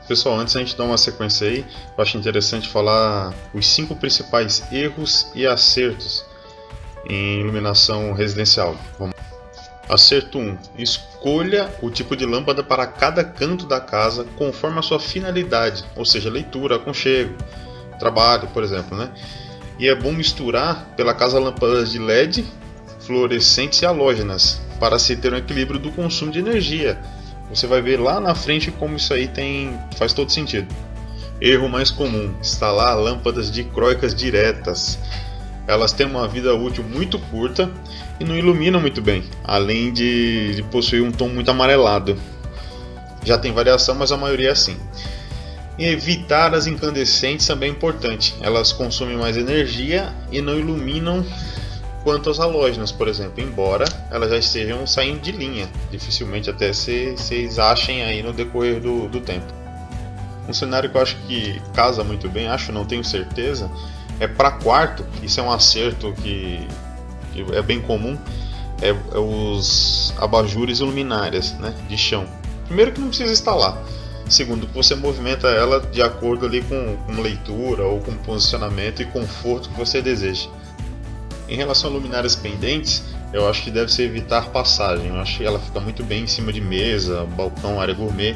Pessoal, antes a gente dar uma sequência aí, eu acho interessante falar os 5 principais erros e acertos em iluminação residencial. Acerto 1. Escolha o tipo de lâmpada para cada canto da casa conforme a sua finalidade, ou seja, leitura, aconchego, trabalho, por exemplo, né? E é bom misturar pela casa lâmpadas de LED, fluorescentes e halógenas, para se ter um equilíbrio do consumo de energia. Você vai ver lá na frente como isso aí faz todo sentido. Erro mais comum: instalar lâmpadas dicróicas diretas. Elas têm uma vida útil muito curta e não iluminam muito bem, além de possuir um tom muito amarelado. Já tem variação, mas a maioria é assim. E evitar as incandescentes também é importante. Elas consomem mais energia e não iluminam quanto as halógenas, por exemplo, embora elas já estejam saindo de linha. Dificilmente até vocês achem aí no decorrer do tempo. Um cenário que eu acho que casa muito bem, não tenho certeza, é para quarto. Isso é um acerto que é bem comum, é os abajures e luminárias, né, de chão. Primeiro, que não precisa instalar. Segundo, que você movimenta ela de acordo ali com leitura ou com posicionamento e conforto que você deseja. Em relação a luminárias pendentes, eu acho que deve-se evitar passagem. Eu acho que ela fica muito bem em cima de mesa, balcão, área gourmet,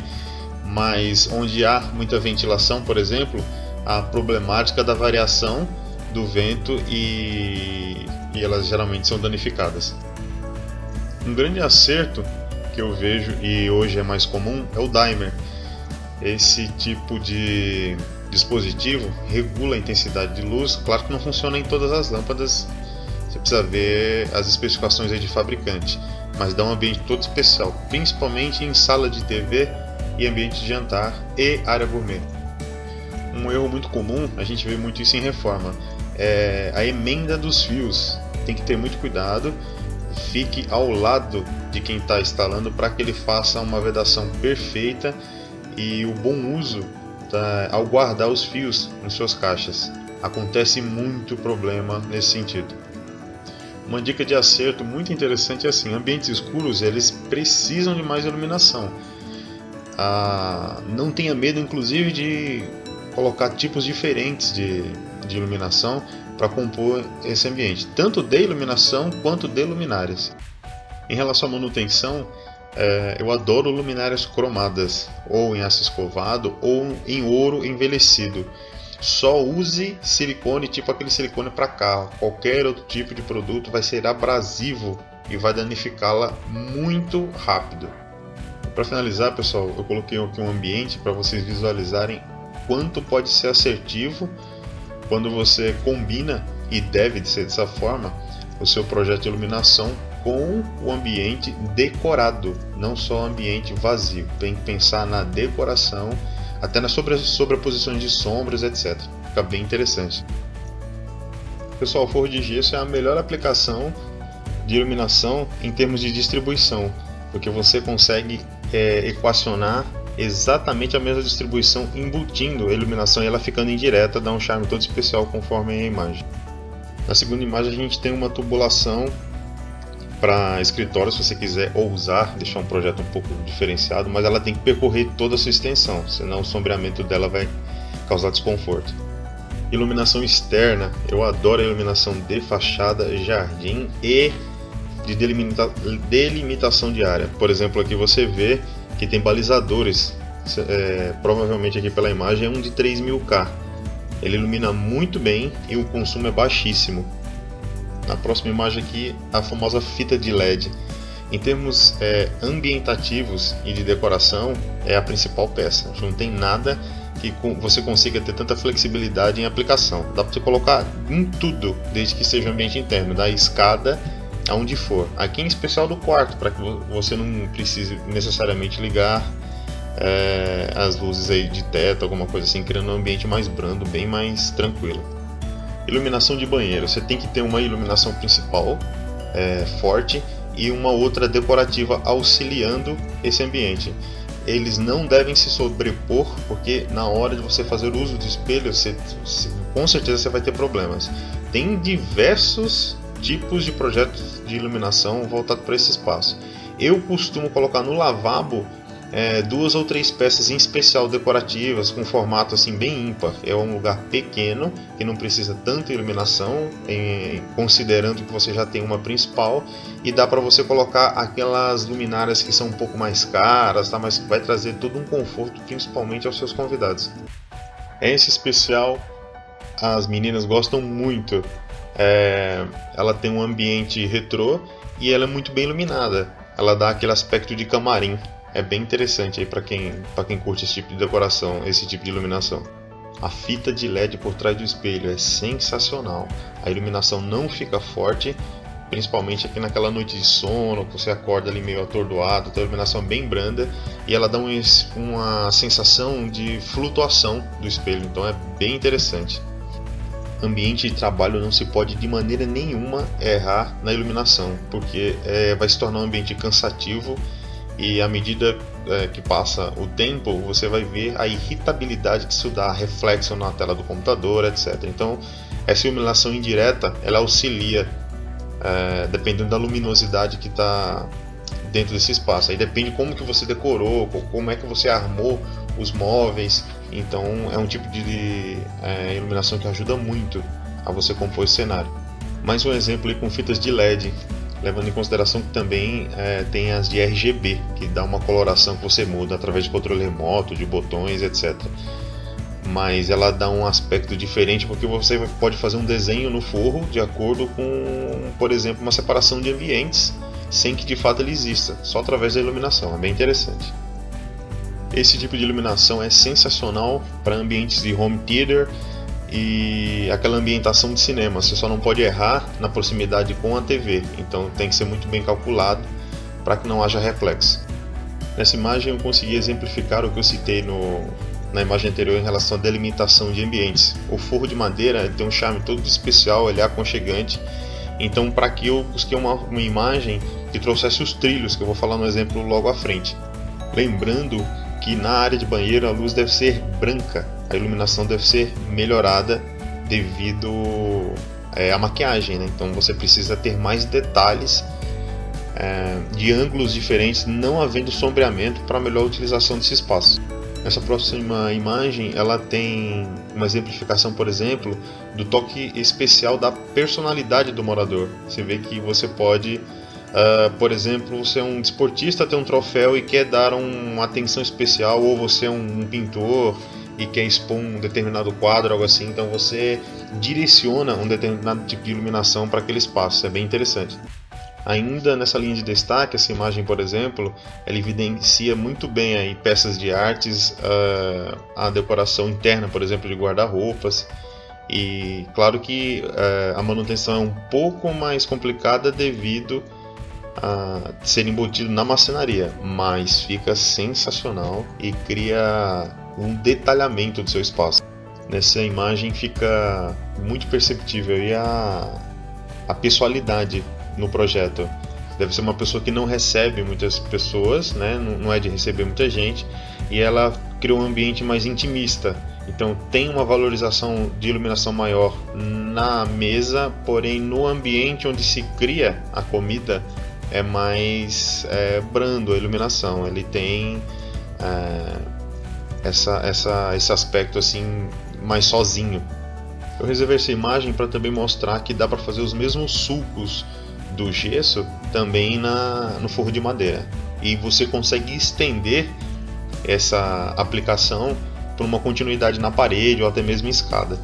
mas onde há muita ventilação, por exemplo, a problemática da variação do vento e elas geralmente são danificadas. Um grande acerto que eu vejo e hoje é mais comum é o dimmer. Esse tipo de dispositivo regula a intensidade de luz. Claro que não funciona em todas as lâmpadas, você precisa ver as especificações aí de fabricante, mas dá um ambiente todo especial, principalmente em sala de TV e ambiente de jantar e área gourmet. Um erro muito comum, a gente vê muito isso em reforma, é a emenda dos fios. Tem que ter muito cuidado, fique ao lado de quem está instalando para que ele faça uma vedação perfeita e o bom uso ao guardar os fios em suas caixas. Acontece muito problema nesse sentido. Uma dica de acerto muito interessante é assim: ambientes escuros eles precisam de mais iluminação. Não tenha medo, inclusive, de colocar tipos diferentes de iluminação para compor esse ambiente, tanto de iluminação quanto de luminárias. Em relação à manutenção, eu adoro luminárias cromadas, ou em aço escovado ou em ouro envelhecido. Só use silicone, tipo aquele silicone para carro. Qualquer outro tipo de produto vai ser abrasivo e vai danificá-la muito rápido. Para finalizar, pessoal, eu coloquei aqui um ambiente para vocês visualizarem quanto pode ser assertivo quando você combina, e deve ser dessa forma, o seu projeto de iluminação com o ambiente decorado, não só o ambiente vazio. Tem que pensar na decoração, até nas sobreposições de sombras, etc. Fica bem interessante. Pessoal, o forro de gesso é a melhor aplicação de iluminação em termos de distribuição, porque você consegue equacionar exatamente a mesma distribuição embutindo a iluminação e ela ficando indireta, dá um charme todo especial conforme a imagem. Na segunda imagem a gente tem uma tubulação para escritório, se você quiser ousar deixar um projeto um pouco diferenciado, mas ela tem que percorrer toda a sua extensão, senão o sombreamento dela vai causar desconforto. Iluminação externa, eu adoro a iluminação de fachada, jardim e de delimitação de área. Por exemplo, aqui você vê que tem balizadores, provavelmente aqui pela imagem é um de 3000K. Ele ilumina muito bem e o consumo é baixíssimo. Na próxima imagem aqui, a famosa fita de LED. Em termos ambientativos e de decoração, é a principal peça. Não tem nada que você consiga ter tanta flexibilidade em aplicação. Dá para você colocar em tudo, desde que seja um ambiente interno, da escada aonde for. Aqui em especial do quarto, para que você não precise necessariamente ligar as luzes aí de teto, alguma coisa assim, criando um ambiente mais brando, bem mais tranquilo. Iluminação de banheiro, você tem que ter uma iluminação principal forte e uma outra decorativa auxiliando esse ambiente. Eles não devem se sobrepor, porque na hora de você fazer uso de espelho, com certeza você vai ter problemas. Tem diversos tipos de projetos de iluminação voltados para esse espaço. Eu costumo colocar no lavabo 2 ou 3 peças em especial decorativas com formato assim bem ímpar. É um lugar pequeno que não precisa tanta iluminação, considerando que você já tem uma principal, e dá para você colocar aquelas luminárias que são um pouco mais caras, tá? Mas vai trazer todo um conforto, principalmente aos seus convidados. Esse especial as meninas gostam muito. Ela tem um ambiente retrô e ela é muito bem iluminada. Ela dá aquele aspecto de camarim. É bem interessante aí para quem curte esse tipo de decoração, esse tipo de iluminação. A fita de LED por trás do espelho é sensacional. A iluminação não fica forte, principalmente aqui naquela noite de sono, que você acorda ali meio atordoado. Tem a iluminação bem branda e ela dá uma sensação de flutuação do espelho, então é bem interessante. Ambiente de trabalho não se pode de maneira nenhuma errar na iluminação, porque vai se tornar um ambiente cansativo. E à medida que passa o tempo, você vai ver a irritabilidade que isso dá, reflexo na tela do computador, etc. Então, essa iluminação indireta, ela auxilia, dependendo da luminosidade que está dentro desse espaço. Aí depende como que você decorou, como é que você armou os móveis. Então, é um tipo de iluminação que ajuda muito a você compor esse cenário. Mais um exemplo aí com fitas de LED. Levando em consideração que também tem as de RGB, que dá uma coloração que você muda através de controle remoto, de botões, etc. Mas ela dá um aspecto diferente porque você pode fazer um desenho no forro de acordo com, por exemplo, uma separação de ambientes, sem que de fato ele exista, só através da iluminação. É bem interessante. Esse tipo de iluminação é sensacional para ambientes de home theater e aquela ambientação de cinema. Você só não pode errar na proximidade com a TV, então tem que ser muito bem calculado para que não haja reflexo. Nessa imagem eu consegui exemplificar o que eu citei na imagem anterior em relação à delimitação de ambientes. O forro de madeira tem um charme todo especial, ele é aconchegante, então para que eu busquei uma imagem que trouxesse os trilhos, que eu vou falar no exemplo logo à frente. Lembrando que na área de banheiro a luz deve ser branca, a iluminação deve ser melhorada devido à maquiagem, né? Então você precisa ter mais detalhes de ângulos diferentes, não havendo sombreamento para melhor utilização desse espaço. Essa próxima imagem ela tem uma exemplificação, por exemplo, do toque especial da personalidade do morador. Você vê que você pode, por exemplo, você é um desportista, tem um troféu e quer dar uma atenção especial, ou você é um pintor e quer expor um determinado quadro, algo assim, então você direciona um determinado tipo de iluminação para aquele espaço. É bem interessante. Ainda nessa linha de destaque, essa imagem, por exemplo, ela evidencia muito bem aí peças de artes, a decoração interna, por exemplo, de guarda-roupas. E claro que a manutenção é um pouco mais complicada devido a ser embutido na marcenaria, mas fica sensacional e cria um detalhamento do seu espaço. Nessa imagem fica muito perceptível aí a pessoalidade no projeto. Deve ser uma pessoa que não recebe muitas pessoas, né? Não é de receber muita gente, e ela criou um ambiente mais intimista. Então tem uma valorização de iluminação maior na mesa, porém no ambiente onde se cria a comida é mais brando a iluminação. Ele tem esse aspecto assim mais sozinho. Eu reservei essa imagem para também mostrar que dá para fazer os mesmos sulcos do gesso também no forro de madeira, e você consegue estender essa aplicação por uma continuidade na parede ou até mesmo em escada.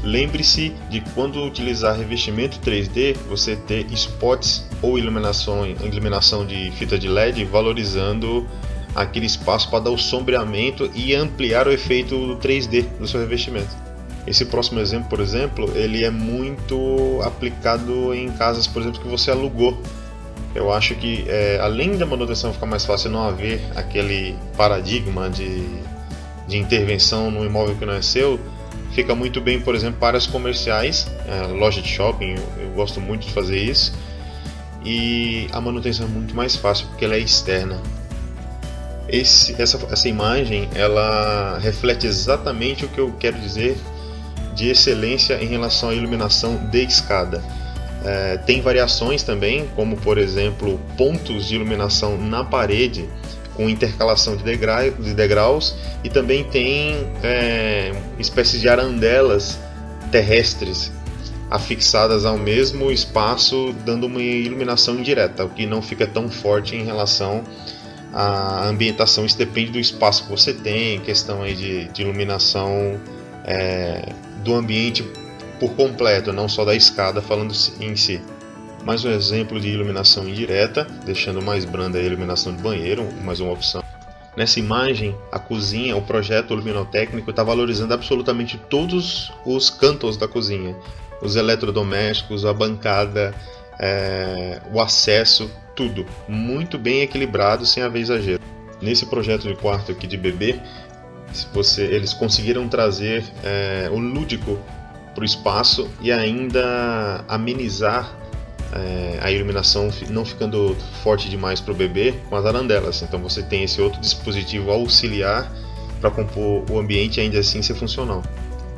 Lembre-se de quando utilizar revestimento 3D, você ter spots ou iluminação de fita de LED, valorizando aquele espaço para dar o sombreamento e ampliar o efeito 3D do seu revestimento. Esse próximo exemplo, por exemplo, ele é muito aplicado em casas, por exemplo, que você alugou. Eu acho que além da manutenção ficar mais fácil, não haver aquele paradigma de intervenção no imóvel que não é seu, fica muito bem, por exemplo, para áreas comerciais, loja de shopping. Eu gosto muito de fazer isso, e a manutenção é muito mais fácil porque ela é externa. Essa imagem ela reflete exatamente o que eu quero dizer de excelência em relação à iluminação de escada. Tem variações também, como por exemplo pontos de iluminação na parede com intercalação de degraus, e também tem espécies de arandelas terrestres afixadas ao mesmo espaço, dando uma iluminação indireta, o que não fica tão forte em relação à ambientação. Isso depende do espaço que você tem, questão aí de iluminação do ambiente por completo, não só da escada falando em si. Mais um exemplo de iluminação indireta, deixando mais branda a iluminação de banheiro, mais uma opção. Nessa imagem, a cozinha, o projeto luminotécnico está valorizando absolutamente todos os cantos da cozinha. Os eletrodomésticos, a bancada, o acesso, tudo. Muito bem equilibrado, sem haver exagero. Nesse projeto de quarto aqui de bebê, eles conseguiram trazer o lúdico para o espaço e ainda amenizar a iluminação, não ficando forte demais para o bebê, com as arandelas. Então você tem esse outro dispositivo auxiliar para compor o ambiente e ainda assim ser funcional.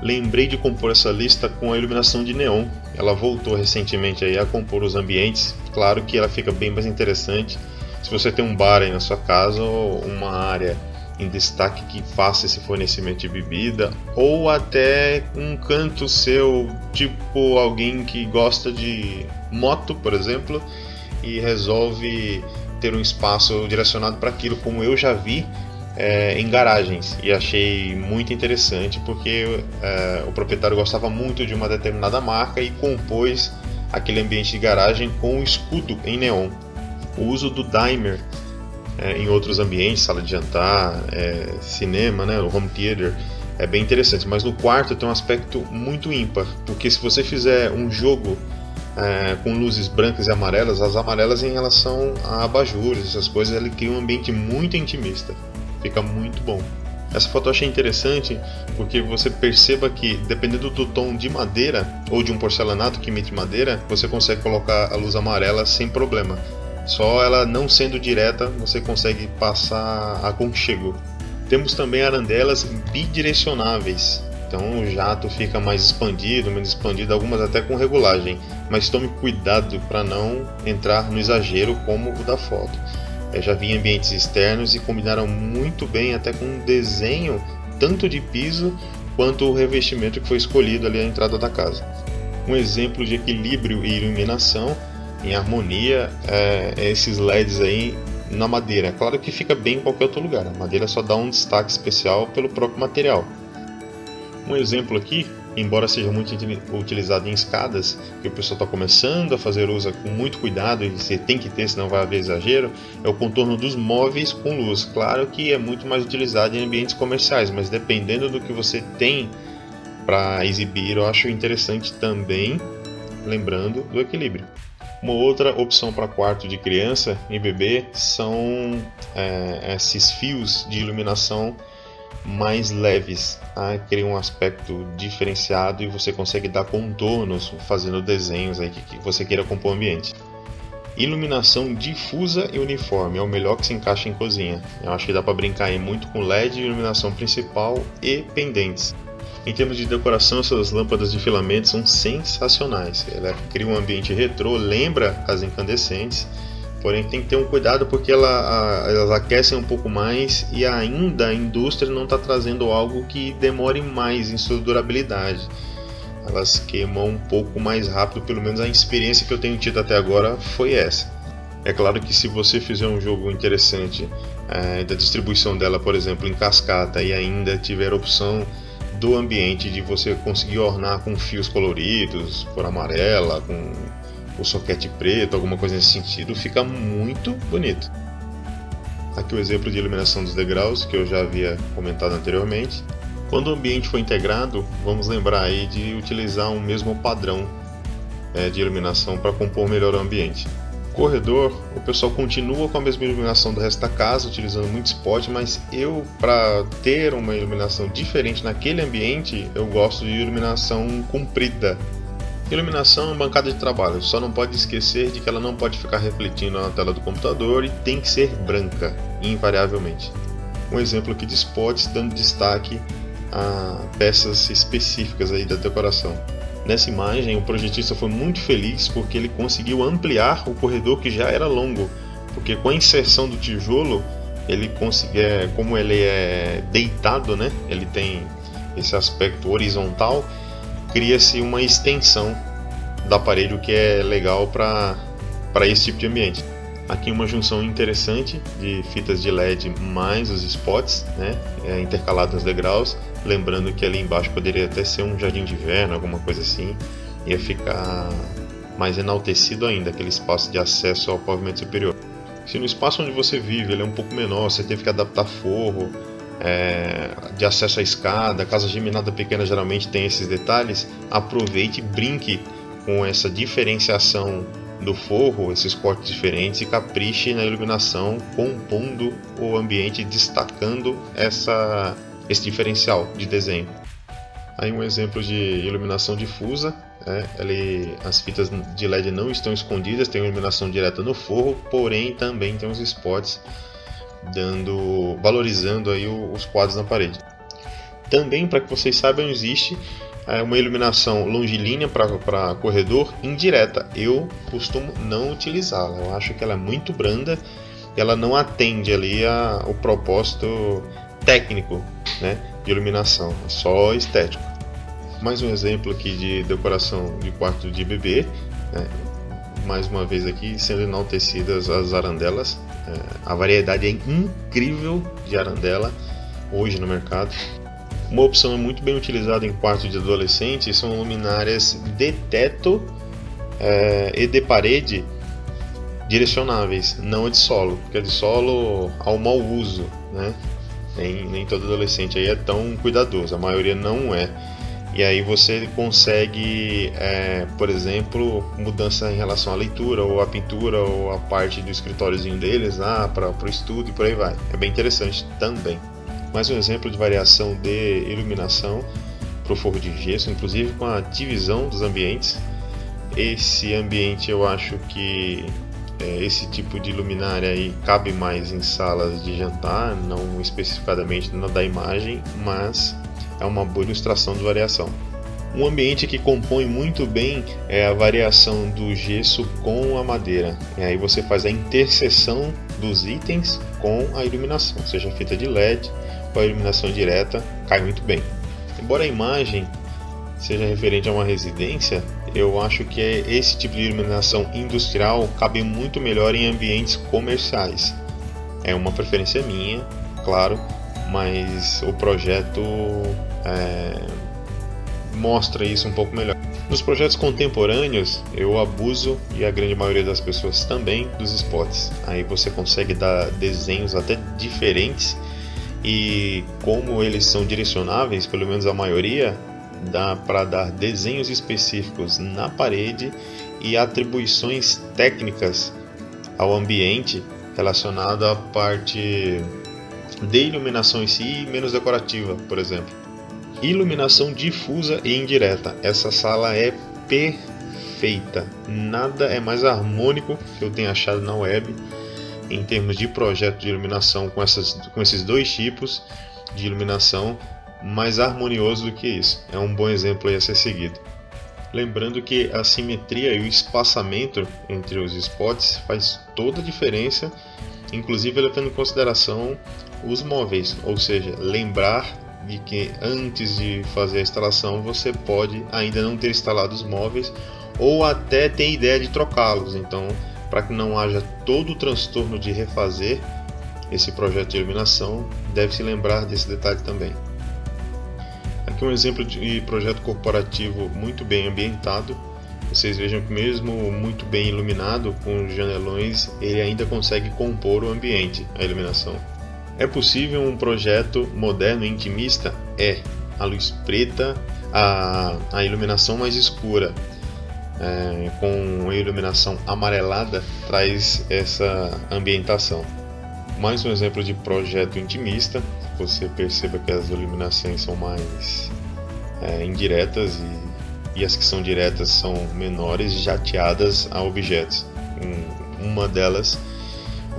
Lembrei de compor essa lista com a iluminação de neon. Ela voltou recentemente aí a compor os ambientes. Claro que ela fica bem mais interessante se você tem um bar aí na sua casa, ou uma área em destaque que faça esse fornecimento de bebida, ou até um canto seu, tipo alguém que gosta de moto, por exemplo, e resolve ter um espaço direcionado para aquilo, como eu já vi em garagens, e achei muito interessante porque o proprietário gostava muito de uma determinada marca e compôs aquele ambiente de garagem com um escudo em neon. O uso do dimmer em outros ambientes, sala de jantar, cinema, né, o home theater, é bem interessante, mas no quarto tem um aspecto muito ímpar, porque se você fizer um jogo com luzes brancas e amarelas, as amarelas em relação a abajures, essas coisas, ele cria um ambiente muito intimista, fica muito bom. Essa foto eu achei interessante porque você perceba que, dependendo do tom de madeira ou de um porcelanato que emite madeira, você consegue colocar a luz amarela sem problema. Só ela não sendo direta, você consegue passar aconchego. Temos também arandelas bidirecionáveis. Então o jato fica mais expandido, menos expandido, algumas até com regulagem. Mas tome cuidado para não entrar no exagero como o da foto. Eu já vi em ambientes externos e combinaram muito bem até com um desenho tanto de piso quanto o revestimento que foi escolhido ali à entrada da casa. Um exemplo de equilíbrio e iluminação em harmonia esses LEDs aí na madeira. Claro que fica bem em qualquer outro lugar, a madeira só dá um destaque especial pelo próprio material. Um exemplo aqui, embora seja muito utilizado em escadas, que o pessoal está começando a fazer uso com muito cuidado, e você tem que ter, senão vai haver exagero, é o contorno dos móveis com luz. Claro que é muito mais utilizado em ambientes comerciais, mas dependendo do que você tem para exibir, eu acho interessante também, lembrando do equilíbrio. Uma outra opção para quarto de criança e bebê são esses fios de iluminação mais leves, cria um aspecto diferenciado e você consegue dar contornos fazendo desenhos aí que você queira compor o ambiente. Iluminação difusa e uniforme é o melhor que se encaixa em cozinha. Eu acho que dá para brincar aí muito com LED, iluminação principal e pendentes. Em termos de decoração, essas lâmpadas de filamento são sensacionais. Ela cria um ambiente retrô, lembra as incandescentes, porém tem que ter um cuidado porque elas aquecem um pouco mais e ainda a indústria não está trazendo algo que demore mais em sua durabilidade. Elas queimam um pouco mais rápido, pelo menos a experiência que eu tenho tido até agora foi essa. É claro que se você fizer um jogo interessante da distribuição dela, por exemplo, em cascata, e ainda tiver a opção do ambiente de você conseguir ornar com fios coloridos, cor amarela, com o soquete preto, alguma coisa nesse sentido, fica muito bonito. Aqui o exemplo de iluminação dos degraus que eu já havia comentado anteriormente. Quando o ambiente for integrado, vamos lembrar aí de utilizar um mesmo padrão de iluminação para compor melhor o ambiente. Corredor, o pessoal continua com a mesma iluminação do resto da casa, utilizando muito spot, mas para ter uma iluminação diferente naquele ambiente, eu gosto de iluminação comprida. Iluminação é bancada de trabalho, só não pode esquecer de que ela não pode ficar refletindo na tela do computador e tem que ser branca, invariavelmente. Um exemplo aqui de spots dando destaque a peças específicas aí da decoração. Nessa imagem, o projetista foi muito feliz porque ele conseguiu ampliar o corredor que já era longo, porque com a inserção do tijolo, como ele é deitado, né? Ele tem esse aspecto horizontal, cria-se uma extensão da parede, o que é legal para esse tipo de ambiente. Aqui uma junção interessante de fitas de LED mais os spots, né, intercalados nos degraus, lembrando que ali embaixo poderia até ser um jardim de inverno, alguma coisa assim, ia ficar mais enaltecido ainda, aquele espaço de acesso ao pavimento superior. Se no espaço onde você vive ele é um pouco menor, você teve que adaptar forro, de acesso à escada, casa geminada pequena geralmente tem esses detalhes, aproveite e brinque com essa diferenciação do forro, esses cortes diferentes, e capriche na iluminação, compondo o ambiente, destacando esse diferencial de desenho. Aí um exemplo de iluminação difusa, as fitas de LED não estão escondidas, tem iluminação direta no forro, porém também tem os spots valorizando aí os quadros na parede. Também, para que vocês saibam, existe uma iluminação longilínea para corredor indireta. Eu costumo não utilizá-la, eu acho que ela é muito branda, ela não atende ali o propósito técnico, né, de iluminação, é só estético. Mais um exemplo aqui de decoração de quarto de bebê, mais uma vez aqui sendo enaltecidas as arandelas. A variedade é incrível de arandela hoje no mercado. Uma opção muito bem utilizada em quartos de adolescentes são luminárias de teto e de parede direcionáveis, não a de solo, porque a de solo há um mau uso, né? Nem todo adolescente aí é tão cuidadoso, a maioria não é. E aí você consegue, por exemplo, mudança em relação à leitura, ou à pintura, ou à parte do escritóriozinho deles, para o estudo e por aí vai. É bem interessante também. Mais um exemplo de variação de iluminação para o forro de gesso, inclusive com a divisão dos ambientes. Esse ambiente eu acho que esse tipo de luminária aí cabe mais em salas de jantar, não especificadamente na da imagem, mas é uma boa ilustração de variação. Um ambiente que compõe muito bem é a variação do gesso com a madeira. E aí você faz a interseção dos itens com a iluminação, seja fita de LED ou a iluminação direta, cai muito bem. Embora a imagem seja referente a uma residência, eu acho que esse tipo de iluminação industrial cabe muito melhor em ambientes comerciais. É uma preferência minha, claro, mas o projeto mostra isso um pouco melhor. Nos projetos contemporâneos eu abuso, e a grande maioria das pessoas também, dos spots. Aí você consegue dar desenhos até diferentes, e como eles são direcionáveis, pelo menos a maioria, dá para dar desenhos específicos na parede e atribuições técnicas ao ambiente relacionado à parte de iluminação em si, menos decorativa, por exemplo. Iluminação difusa e indireta. Essa sala é perfeita. Nada é mais harmônico que eu tenha achado na web em termos de projeto de iluminação com esses dois tipos de iluminação, mais harmonioso do que isso. É um bom exemplo aí a ser seguido. Lembrando que a simetria e o espaçamento entre os spots faz toda a diferença, inclusive levando em consideração os móveis, ou seja, lembrar de que antes de fazer a instalação você pode ainda não ter instalado os móveis ou até ter ideia de trocá-los. Então, para que não haja todo o transtorno de refazer esse projeto de iluminação, deve-se lembrar desse detalhe também. Aqui um exemplo de projeto corporativo muito bem ambientado. Vocês vejam que mesmo muito bem iluminado, com janelões, ele ainda consegue compor o ambiente, a iluminação. É possível um projeto moderno e intimista? A luz preta, a iluminação mais escura, com a iluminação amarelada, traz essa ambientação. Mais um exemplo de projeto intimista. Você perceba que as iluminações são mais indiretas e as que são diretas são menores, jateadas a objetos. Uma delas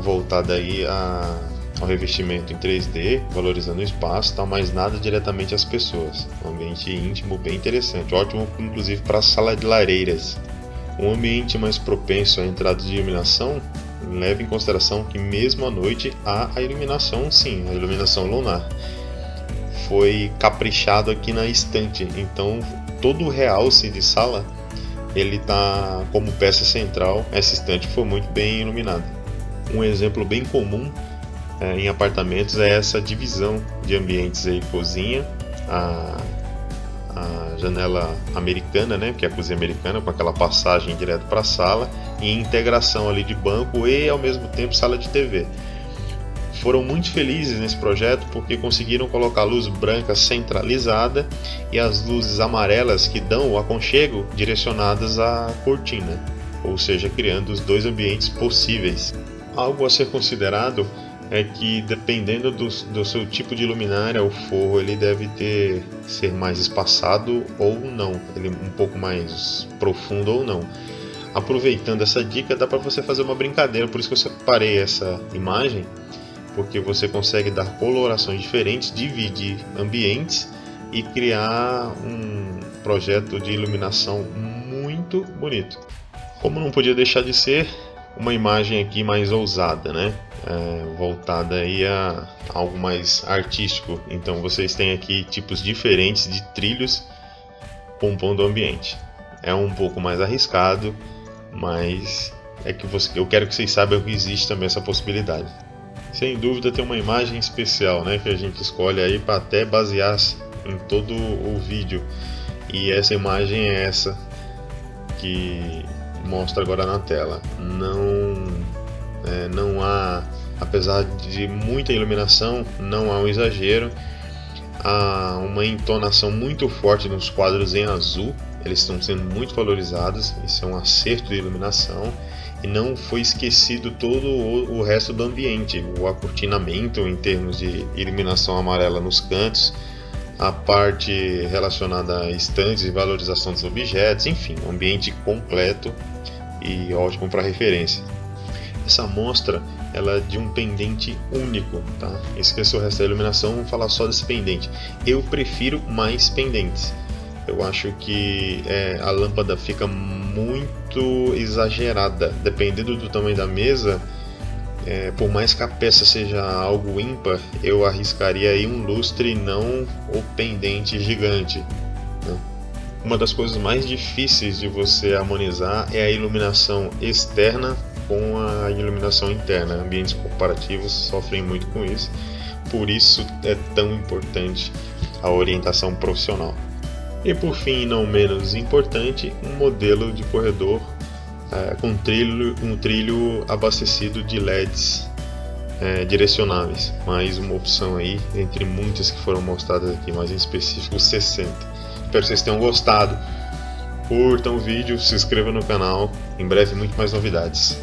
voltada aí ao revestimento em 3D, valorizando o espaço, mas nada diretamente às pessoas. Um ambiente íntimo bem interessante, ótimo inclusive para a sala de lareiras. Um ambiente mais propenso à entrada de iluminação leve em consideração que mesmo à noite há a iluminação, sim, a iluminação lunar. Foi caprichado aqui na estante, então todo o realce de sala ele está como peça central. Essa estante foi muito bem iluminada. Um exemplo bem comum em apartamentos é essa divisão de ambientes aí: cozinha, a janela americana, né, que é a cozinha americana, com aquela passagem direto para a sala, e integração ali de banco e ao mesmo tempo sala de TV. Foram muito felizes nesse projeto porque conseguiram colocar a luz branca centralizada e as luzes amarelas que dão o aconchego direcionadas à cortina, ou seja, criando os dois ambientes possíveis. Algo a ser considerado é que, dependendo do seu tipo de luminária, o forro ele deve ser mais espaçado ou não, ele um pouco mais profundo ou não. Aproveitando essa dica, dá para você fazer uma brincadeira, por isso que eu separei essa imagem, porque você consegue dar colorações diferentes, dividir ambientes e criar um projeto de iluminação muito bonito. Como não podia deixar de ser, uma imagem aqui mais ousada, né? Voltada aí a algo mais artístico. Então vocês têm aqui tipos diferentes de trilhos compondo o ambiente. É um pouco mais arriscado, mas eu quero que vocês saibam que existe também essa possibilidade. Sem dúvida tem uma imagem especial, né, que a gente escolhe aí para até basear em todo o vídeo. E essa imagem é essa que mostra agora na tela. Não há, apesar de muita iluminação, não há um exagero. Há uma entonação muito forte nos quadros em azul, eles estão sendo muito valorizados. Isso é um acerto de iluminação. E não foi esquecido todo o resto do ambiente, o acortinamento em termos de iluminação amarela nos cantos, a parte relacionada a estantes e valorização dos objetos, enfim, um ambiente completo e ótimo para referência. Essa amostra ela é de um pendente único, tá? Esqueça o resto da iluminação, vamos falar só desse pendente. Eu prefiro mais pendentes. Eu acho que a lâmpada fica muito exagerada, dependendo do tamanho da mesa. Por mais que a peça seja algo ímpar, eu arriscaria aí um lustre, não o pendente gigante, né? Uma das coisas mais difíceis de você harmonizar é a iluminação externa com a iluminação interna. Ambientes corporativos sofrem muito com isso, por isso é tão importante a orientação profissional. E por fim, não menos importante, um modelo de corredor com um trilho abastecido de LEDs direcionáveis. Mais uma opção aí, entre muitas que foram mostradas aqui, mas em específico 60. Espero que vocês tenham gostado. Curtam o vídeo, se inscrevam no canal, em breve muito mais novidades.